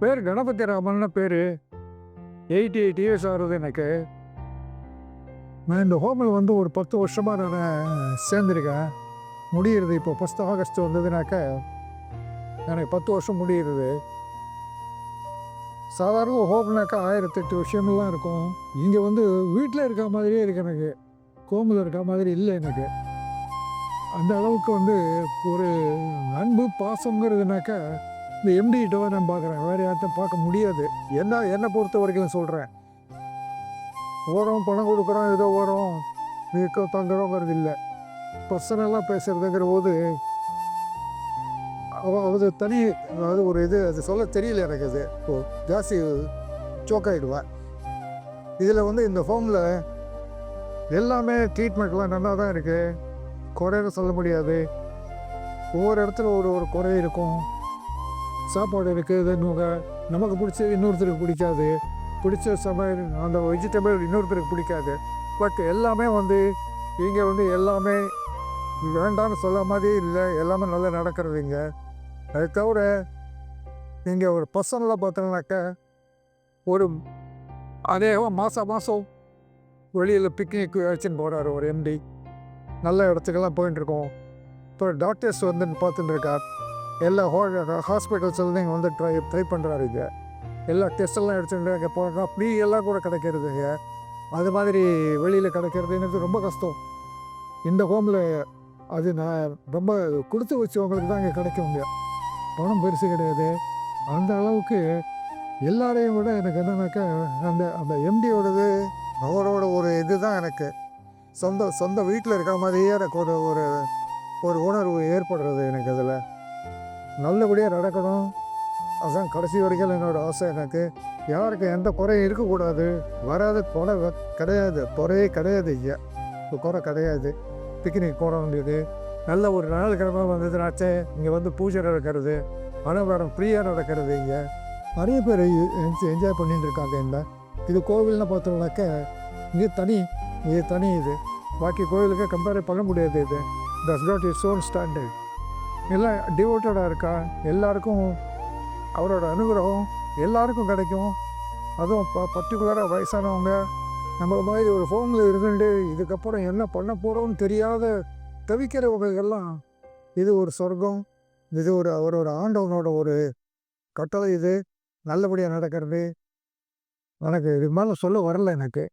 பேர் கணபதி ராமன்னு பேர். 88 இயர்ஸ் ஆகுது எனக்கு. நான் இந்த ஹோமில் வந்து ஒரு 10 வருஷமாக நான் சேர்ந்துருக்கேன். முடிகிறது இப்போ ஃபஸ்ட்டு ஆகஸ்ட் வந்ததுனாக்க எனக்கு 10 வருஷம் முடிகிறது. சாதாரண ஹோம்னாக்கா 1008 விஷயங்கள்லாம் இருக்கும். இங்கே வந்து வீட்டில் இருக்க மாதிரியே இருக்குது எனக்கு. ஹோமில் இருக்க மாதிரி இல்லை எனக்கு. அந்த அளவுக்கு வந்து ஒரு அன்பு பாசங்கிறதுனாக்கா இந்த எம்டிகிட்ட தான் நான் பார்க்குறேன். வேறு யார்கிட்ட பார்க்க முடியாது. என்னை பொறுத்த வரைக்கும் சொல்கிறேன். ஓரம் பணம் கொடுக்குறோம், ஏதோ ஓரம் இருக்க தங்குறோங்கிறது இல்லை. பர்சனலாக பேசுகிறதுங்கிற போது அது தனி, அதாவது ஒரு இது அது சொல்ல தெரியல எனக்கு. அது ஜாஸ்தி சோக் ஆகிடுவேன். இதில் வந்து இந்த ஹோமில் எல்லாமே ட்ரீட்மெண்ட்லாம் நல்லா தான் இருக்குது. குறைன்னு சொல்ல முடியாது. ஒவ்வொரு இடத்துல ஒரு குறை இருக்கும். சாப்பாடு இருக்குது, நமக்கு பிடிச்சது இன்னொருத்தருக்கு பிடிக்காது. பிடிச்ச சமையல் அந்த வெஜிடபிள் இன்னொருத்தருக்கு பிடிக்காது. பட் எல்லாமே வந்து இங்கே வந்து எல்லாமே வேண்டாம்னு சொல்ல மாதிரி இல்லை. எல்லாமே நல்லா நடக்கிறது இங்கே. அது தவிர இங்கே ஒரு பர்சனலாக பார்த்தோம்னாக்கா ஒரு அதே மாதம் வெளியில் பிக்னிக் அழைச்சின்னு போகிறாரு ஒரு எம்டி. நல்ல இடத்துக்கெல்லாம் போயிட்டுருக்கோம். இப்போ டாக்டர்ஸ் வந்து பார்த்துட்டு இருக்கார். எல்லா ஹாஸ்பிட்டல்ஸ்லேருந்து இங்கே வந்து ட்ரை பண்ணுறாரு. இங்கே எல்லா டெஸ்ட்டெல்லாம் எடுத்துகிட்டு இங்கே போகிறாங்க. ஃப்ரீ எல்லாம் கூட கிடைக்கிறதுங்க. அது மாதிரி வெளியில் கிடைக்கிறதுங்கிறது ரொம்ப கஷ்டம். இந்த ஹோமில் அது நான் ரொம்ப கொடுத்து வச்சவங்களுக்கு தான் இங்கே கிடைக்குங்க. பணம் பெருசு கிடையாது. அந்த அளவுக்கு எல்லாரையும் விட எனக்கு என்னன்னாக்கா அந்த எம்டியோடது அவரோட ஒரு இது தான் எனக்கு சொந்த வீட்டில் இருக்கிற மாதிரியே எனக்கு ஒரு உணர்வு ஏற்படுறது எனக்கு. அதில் நல்லபடியாக நடக்கணும். அதுதான் கடைசி வரைக்கும் என்னோடய ஆசை. எனக்கு யாருக்கு எந்த குறையும் இருக்கக்கூடாது. வராத குறை கிடையாது, குறையே கிடையாது. இங்கே குறை கிடையாது. பிக்னிக் போட வேண்டியது நல்ல ஒரு நாளுக்கிழமை வந்ததுனாச்சே இங்கே வந்து பூஜை நடக்கிறது, அன்னதானம் ஃப்ரீயாக நடக்கிறது. இங்கே நிறைய பேர் என்ஜாய் பண்ணிட்டு இருக்காங்க. இது கோவில்னு பார்த்தோம்னாக்க இது தனி இது பாக்கி கோவிலுக்கு கம்பேர் பண்ண முடியாது. இது that's not its own standard. எல்லாம் டிவோட்டடாக இருக்கா. எல்லாருக்கும் அவரோட அனுகிரகம் எல்லாருக்கும் கிடைக்கும். அதுவும் பர்டிகுலராக வயசானவங்க நம்மள மாதிரி ஒரு ஹோமில் இருந்துட்டு இதுக்கப்புறம் என்ன பண்ண போகிறோம்னு தெரியாத தவிக்கிறவங்கெல்லாம் இது ஒரு சொர்க்கம். இது அவரோட ஆண்டவனோட ஒரு கட்டளை. இது நல்லபடியாக நடக்கிறது. எனக்கு இது மேலே சொல்ல வரல எனக்கு.